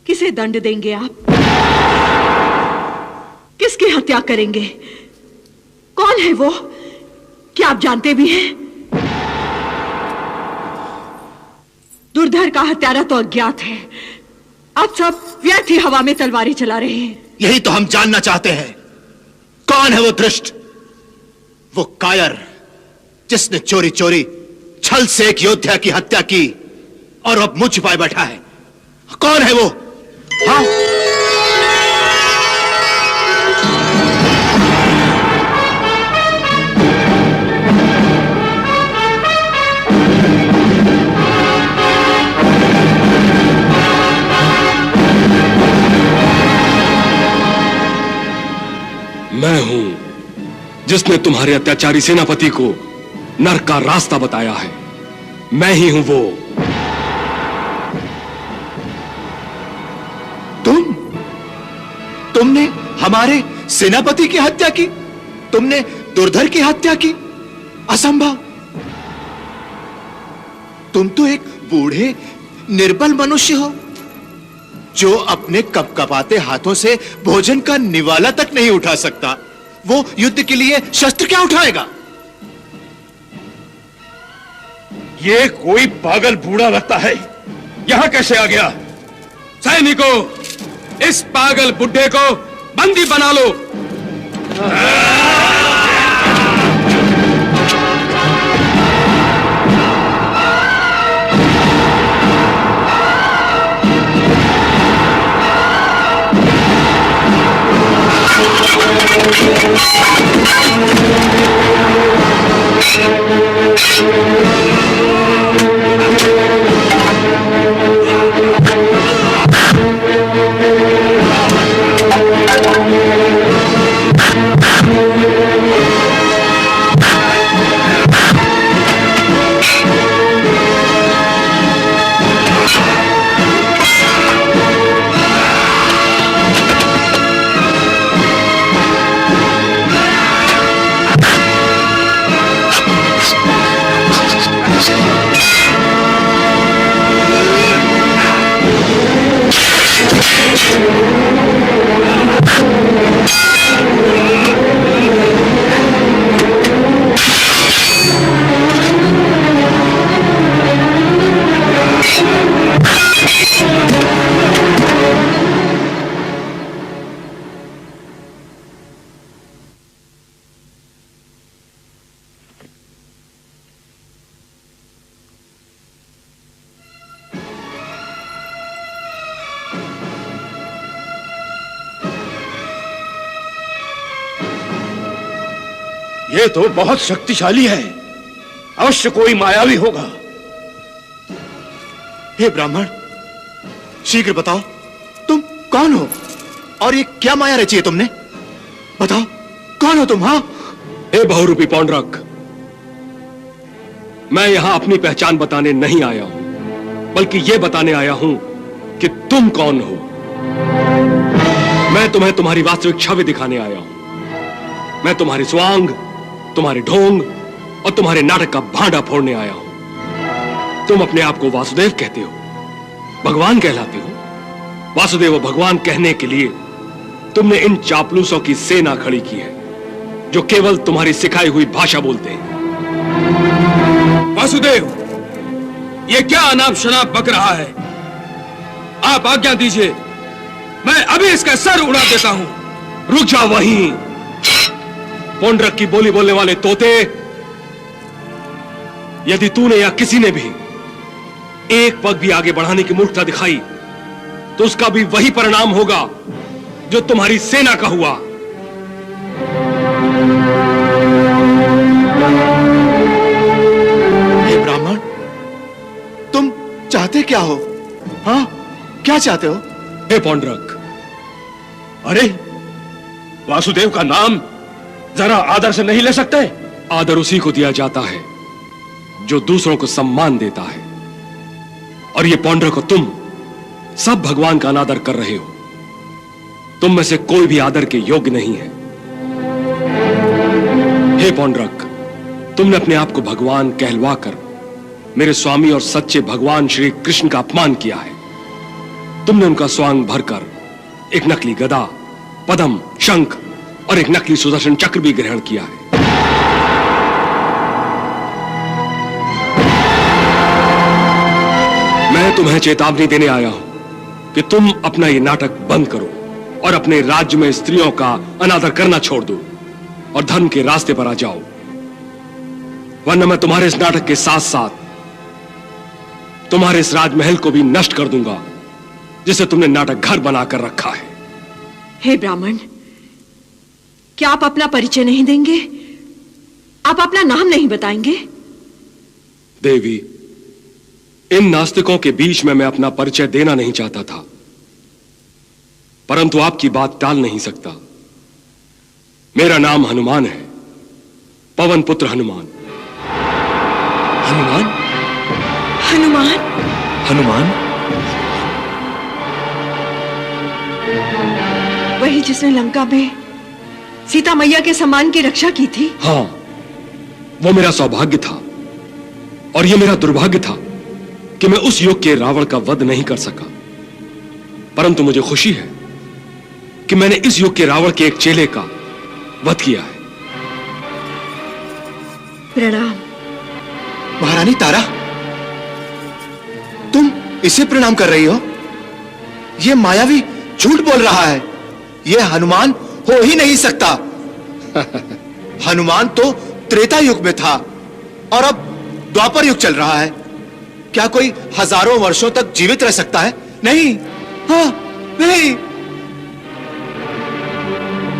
किसे दंड देंगे आप? किसकी हत्या करेंगे? कौन है वो? क्या आप जानते भी हैं? दुर्धर का हत्यारा तो अज्ञात है। आप सब व्यर्थ ही हवा में तलवारें चला रहे हैं। यही तो हम जानना चाहते हैं। कौन है वो दुष्ट, वो कायर, जिसने चोरी चोरी छल से एक योद्धा की हत्या की और अब मुंह छिपाए बैठा है? कौन है वो? हाँ? मैं हूं जिसने तुम्हारे अत्याचारी सेनापति को नरक का रास्ता बताया है। मैं ही हूं वो। तुमने हमारे सेनापति की हत्या की? तुमने दुर्धर की हत्या की? असंभव। तुम तो एक बूढ़े निर्बल मनुष्य हो जो अपने कपकपाते हाथों से भोजन का निवाला तक नहीं उठा सकता। वो युद्ध के लिए शस्त्र क्या उठाएगा? ये कोई पागल बूढ़ा लगता है। यहां कैसे आ गया? सैनिकों, इस पागल बुड्ढे को बंदी बना लो। ये तो बहुत शक्तिशाली है। अवश्य कोई मायावी होगा। हे ब्राह्मण, शीघ्र बताओ, तुम कौन हो और ये क्या माया रची है तुमने? बताओ, कौन हो तुम? हाँ? हे बहुरूपी पौंड्रक, मैं यहां अपनी पहचान बताने नहीं आया हूं, बल्कि यह बताने आया हूं कि तुम कौन हो। मैं तुम्हें तुम्हारी वास्तविक छवि दिखाने आया हूं। मैं तुम्हारी स्वांग, तुम्हारे ढोंग और तुम्हारे नाटक का भांडा फोड़ने आया हूं। तुम अपने आप को वासुदेव कहते हो, भगवान कहलाते हो। वासुदेव और भगवान कहने के लिए तुमने इन चापलूसों की सेना खड़ी की है जो केवल तुम्हारी सिखाई हुई भाषा बोलते हैं। वासुदेव, ये क्या अनाप शनाप बक रहा है? आप आज्ञा दीजिए, मैं अभी इसका सर उड़ा देता हूं। रुक जाओ वहीं, पौंड्रक की बोली बोलने वाले तोते। यदि तूने या किसी ने भी एक पग भी आगे बढ़ाने की मूर्खता दिखाई तो उसका भी वही परिणाम होगा जो तुम्हारी सेना का हुआ। हे ब्राह्मण, तुम चाहते क्या हो? हाँ, क्या चाहते हो? हे पौंड्रक, अरे, वासुदेव का नाम जरा आदर से नहीं ले सकते? आदर उसी को दिया जाता है जो दूसरों को सम्मान देता है। और ये पौंड्रक, तुम सब भगवान का अनादर कर रहे हो। तुम में से कोई भी आदर के योग्य नहीं है। हे पौंड्रक, तुमने अपने आप को भगवान कहलवाकर मेरे स्वामी और सच्चे भगवान श्री कृष्ण का अपमान किया है। तुमने उनका स्वांग भरकर एक नकली गदा, पद्म, शंख और एक नकली सुदर्शन चक्र भी ग्रहण किया है। मैं तुम्हें चेतावनी देने आया हूं कि तुम अपना ये नाटक बंद करो और अपने राज्य में स्त्रियों का अनादर करना छोड़ दो और धर्म के रास्ते पर आ जाओ, वरना मैं तुम्हारे इस नाटक के साथ साथ तुम्हारे इस राजमहल को भी नष्ट कर दूंगा जिसे तुमने नाटक घर बनाकर रखा है। हे ब्राह्मण, क्या आप अपना परिचय नहीं देंगे? आप अपना नाम नहीं बताएंगे? देवी, इन नास्तिकों के बीच में मैं अपना परिचय देना नहीं चाहता था, परंतु आपकी बात टाल नहीं सकता। मेरा नाम हनुमान है, पवन पुत्र हनुमान। हनुमान? हनुमान? हनुमान? वही जिसने लंका में सीता मैया के सम्मान की रक्षा की थी? हां, वो मेरा सौभाग्य था और यह मेरा दुर्भाग्य था कि मैं उस युग के रावण का वध नहीं कर सका। परंतु मुझे खुशी है कि मैंने इस युग के रावण के एक चेले का वध किया है। प्रणाम। महारानी तारा, तुम इसे प्रणाम कर रही हो? यह मायावी झूठ बोल रहा है। यह हनुमान हो ही नहीं सकता। हनुमान तो त्रेता युग में था और अब द्वापर युग चल रहा है। क्या कोई हजारों वर्षों तक जीवित रह सकता है? नहीं, हाँ, नहीं।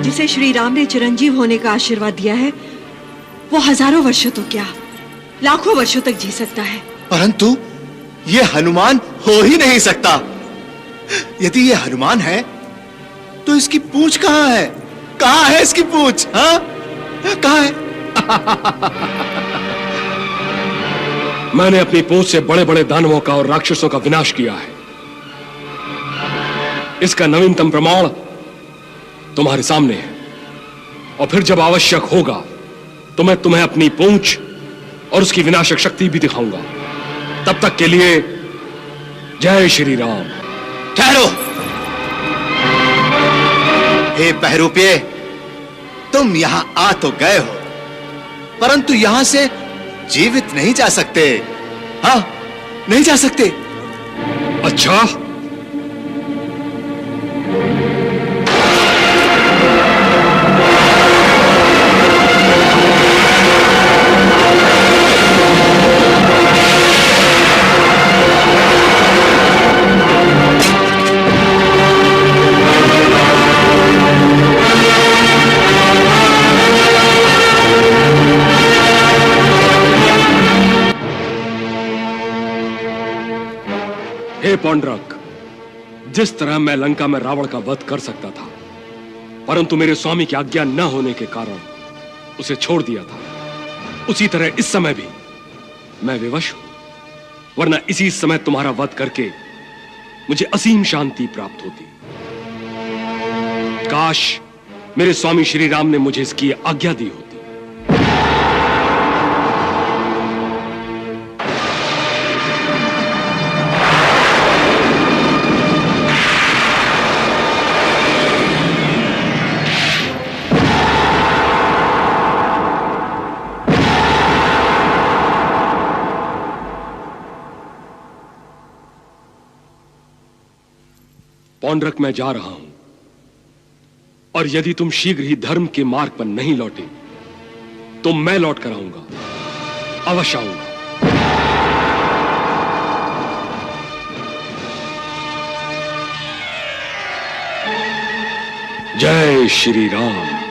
जिसे श्री राम ने चिरंजीव होने का आशीर्वाद दिया है, वो हजारों वर्षों तो क्या, लाखों वर्षों तक जी सकता है। परंतु यह हनुमान हो ही नहीं सकता। यदि यह हनुमान है तो इसकी पूंछ कहां है? कहां है इसकी पूंछ? हाँ, कहां है? मैंने अपनी पूंछ से बड़े बड़े दानवों का और राक्षसों का विनाश किया है। इसका नवीनतम प्रमाण तुम्हारे सामने है, और फिर जब आवश्यक होगा तो मैं तुम्हें अपनी पूंछ और उसकी विनाशक शक्ति भी दिखाऊंगा। तब तक के लिए जय श्री राम। ठहरो। हे बहरूपे, तुम यहां आ तो गए हो, परंतु यहां से जीवित नहीं जा सकते। हाँ, नहीं जा सकते। अच्छा, हे पौंड्रक, जिस तरह मैं लंका में रावण का वध कर सकता था, परंतु मेरे स्वामी की आज्ञा न होने के कारण उसे छोड़ दिया था, उसी तरह इस समय भी मैं विवश हूं, वरना इसी समय तुम्हारा वध करके मुझे असीम शांति प्राप्त होती। काश मेरे स्वामी श्री राम ने मुझे इसकी आज्ञा दी होती। पौंड्रक, मैं जा रहा हूं, और यदि तुम शीघ्र ही धर्म के मार्ग पर नहीं लौटे तो मैं लौट कर आऊंगा, अवश्य आऊंगा। जय श्री राम।